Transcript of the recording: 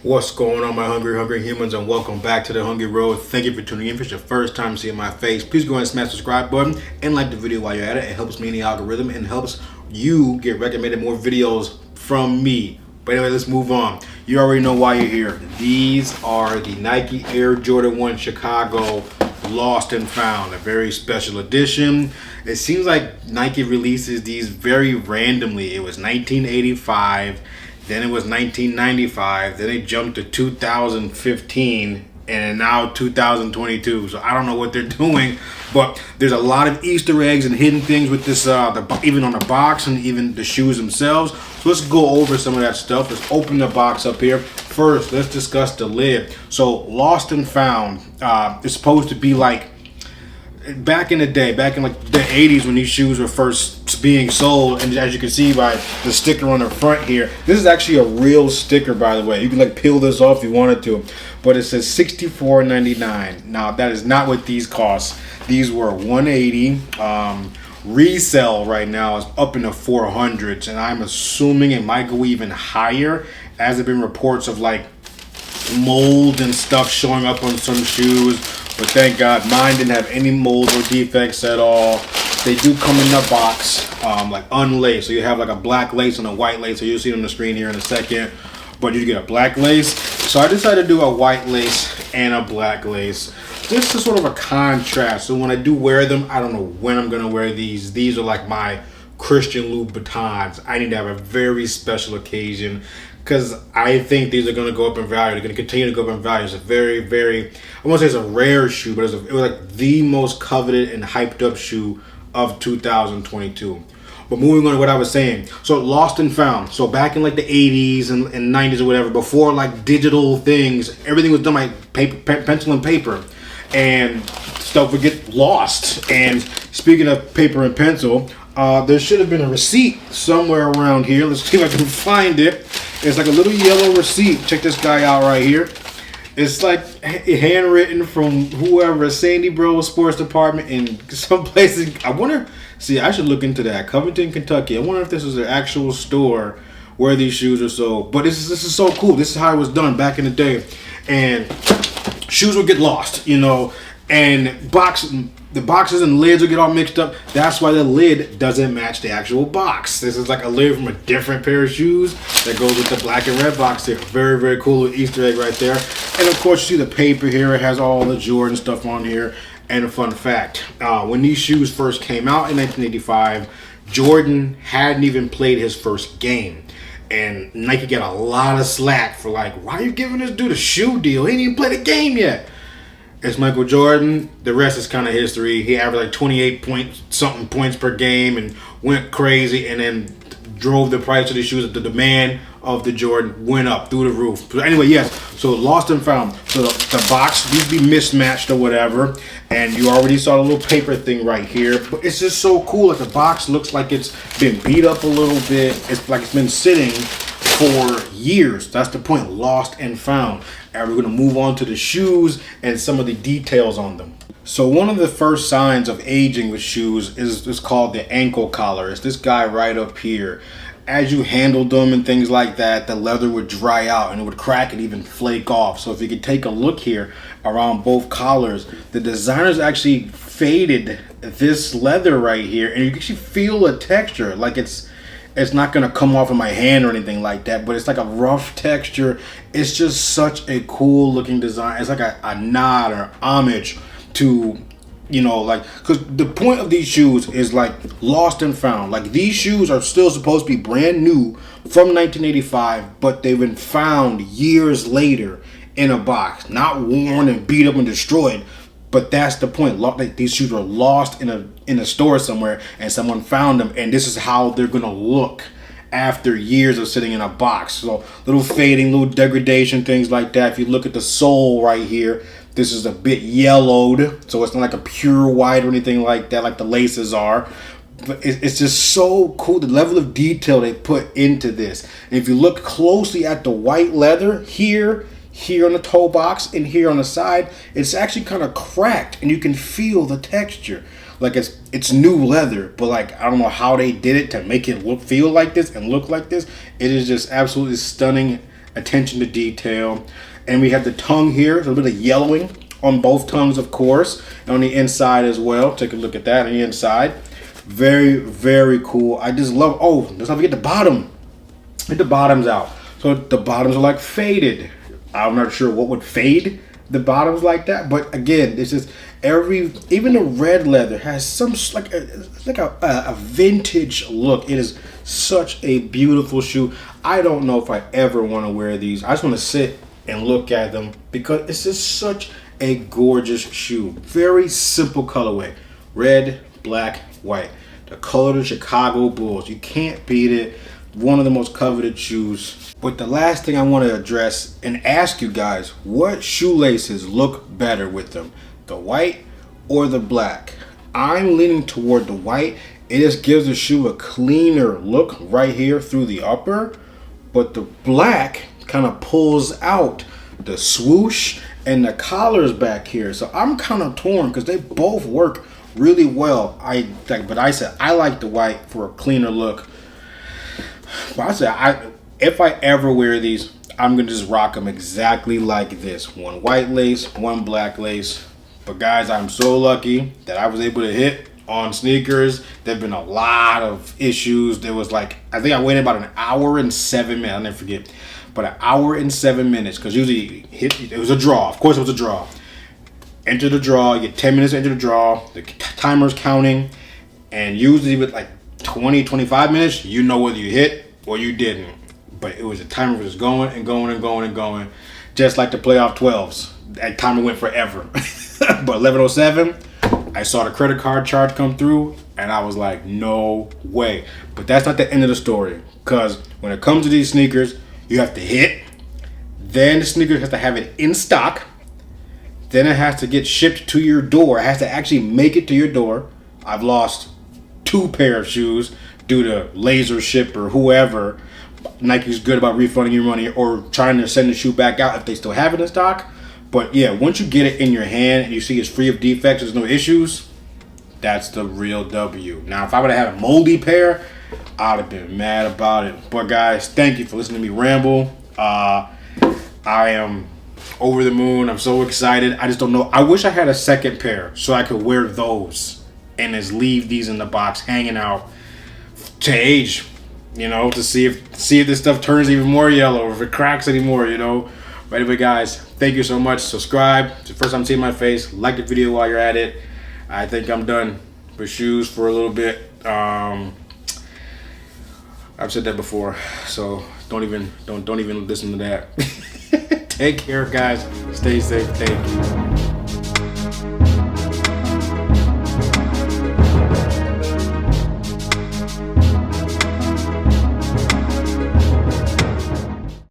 What's going on, my hungry humans, and welcome back to the Hungry Road. Thank you for tuning in. If it's your first time seeing my face, please go ahead and smash the subscribe button and like the video while you're at it. It helps me in the algorithm and helps you get recommended more videos from me. But anyway, let's move on. You already know why you're here. These are the Nike Air Jordan 1 Chicago Lost and Found, a very special edition. It seems like Nike releases these very randomly. It was 1985. Then it was 1995, then it jumped to 2015, and now 2022. So I don't know what they're doing, but there's a lot of Easter eggs and hidden things with this, even on the box and even the shoes themselves. So let's go over some of that stuff. Let's open the box up here. First, let's discuss the lid. So Lost and Found is supposed to be like, back in the day, back in like the 80s when these shoes were first being sold, and as you can see by the sticker on the front here, this is actually a real sticker, by the way. You can like peel this off if you wanted to, but it says $64.99. Now that is not what these cost. These were $180. Resale right now is up in the 400s, and I'm assuming it might go even higher, as there have been reports of like mold and stuff showing up on some shoes. But thank God mine didn't have any mold or defects at all. They do come in the box like unlaced. So you have like a black lace and a white lace. So you'll see it on the screen here in a second. But you get a black lace. So I decided to do a white lace and a black lace. This is sort of a contrast. So when I do wear them, I don't know when I'm going to wear these. These are like my Christian Louboutins. I need to have a very special occasion, because I think these are going to go up in value. They're going to continue to go up in value. It's a very, very, I won't say it's a rare shoe, but it was like the most coveted and hyped up shoe of 2022. But moving on to what I was saying. So Lost and Found. So back in like the 80s and 90s or whatever, before like digital things, everything was done by paper, pencil and paper. And stuff would get lost. And speaking of paper and pencil, there should have been a receipt somewhere around here. Let's see if I can find it. It's like a little yellow receipt. Check this guy out right here. It's like handwritten from whoever, Sandy Bros Sports Department in some places. I wonder, see, I should look into that. Covington, Kentucky. I wonder if this is an actual store where these shoes are sold. But this is so cool. This is how it was done back in the day. And shoes would get lost, you know, and the boxes and lids will get all mixed up. That's why the lid doesn't match the actual box. This is like a lid from a different pair of shoes that goes with the black and red box here. Very, very cool little Easter egg right there. And of course, you see the paper here. It has all the Jordan stuff on here. And a fun fact, when these shoes first came out in 1985, Jordan hadn't even played his first game. And Nike got a lot of slack for like, why are you giving this dude a shoe deal? He didn't even play the game yet. It's Michael Jordan. The rest is kind of history. He averaged like 28 something points per game and went crazy, and then drove the price of the shoes. The demand of the Jordan went up through the roof. But anyway, yes, so Lost and Found. So the box used to be mismatched or whatever, and you already saw the little paper thing right here. But it's just so cool. Like the box looks like it's been beat up a little bit. It's like it's been sitting for years. That's the point. Lost and Found. And we're going to move on to the shoes and some of the details on them. So one of the first signs of aging with shoes is called the ankle collar. It's this guy right up here. As you handled them and things like that, the leather would dry out and it would crack and even flake off. So if you could take a look here around both collars, the designers actually faded this leather right here, and you can actually feel the texture. Like it's not going to come off of my hand or anything like that, but it's like a rough texture. It's just such a cool looking design. It's like a nod or homage to, you know, like, because the point of these shoes is like Lost and Found. Like these shoes are still supposed to be brand new from 1985, but they've been found years later in a box, not worn and beat up and destroyed. But that's the point. Like these shoes were lost in a store somewhere, and someone found them, and this is how they're gonna look after years of sitting in a box. So little fading, little degradation, things like that. If you look at the sole right here, this is a bit yellowed, so it's not like a pure white or anything like that, like the laces are. But it's just so cool, the level of detail they put into this. And if you look closely at the white leather here on the toe box and here on the side, it's actually kind of cracked, and you can feel the texture. Like it's new leather, but like I don't know how they did it to make it feel like this and look like this. It is just absolutely stunning attention to detail. And we have the tongue here, a little bit of yellowing on both tongues, of course, and on the inside as well. Take a look at that on the inside. Very, very cool. I just love, oh, let's not forget the bottom. Get the bottoms out. So the bottoms are like faded. I'm not sure what would fade the bottoms like that, but again, this is even the red leather has some like a vintage look. It is such a beautiful shoe. I don't know if I ever want to wear these. I just want to sit and look at them because it's just such a gorgeous shoe. Very simple colorway. Red, black, white. The color of the Chicago Bulls. You can't beat it. One of the most coveted shoes. But the last thing I want to address and ask you guys, what shoelaces look better with them? The white or the black? I'm leaning toward the white. It just gives the shoe a cleaner look right here through the upper. But the black kind of pulls out the swoosh and the collars back here. So I'm kind of torn because they both work really well. But I said I like the white for a cleaner look. But I said if I ever wear these, I'm gonna just rock them exactly like this. One white lace, one black lace. But guys, I'm so lucky that I was able to hit on sneakers. There've been a lot of issues. There was like, I think I waited about an hour and 7 minutes. I'll never forget. But an hour and 7 minutes, because usually it was a draw. Of course it was a draw. Enter the draw, you get 10 minutes to enter the draw. The timer's counting. And usually with like 20, 25 minutes, you know whether you hit or you didn't. But it was a timer was just going and going and going and going. Just like the playoff 12s. That timer went forever. But 11:07, I saw the credit card charge come through, and I was like, no way. But that's not the end of the story. Because when it comes to these sneakers, you have to hit. Then the sneaker has to have it in stock. Then it has to get shipped to your door. It has to actually make it to your door. I've lost 2 pair of shoes due to laser ship or whoever. Nike's good about refunding your money or trying to send the shoe back out if they still have it in stock. But yeah, once you get it in your hand and you see it's free of defects, there's no issues, that's the real W. Now, if I would have had a moldy pair, I'd have been mad about it. But guys, thank you for listening to me ramble. I am over the moon. I'm so excited. I just don't know. I wish I had a second pair so I could wear those and just leave these in the box hanging out to age, you know, to see if this stuff turns even more yellow or if it cracks anymore, you know. But anyway, guys, thank you so much. Subscribe. It's the first time seeing my face. Like the video while you're at it. I think I'm done with shoes for a little bit. I've said that before, so don't even listen to that. Take care, guys. Stay safe. Thank you.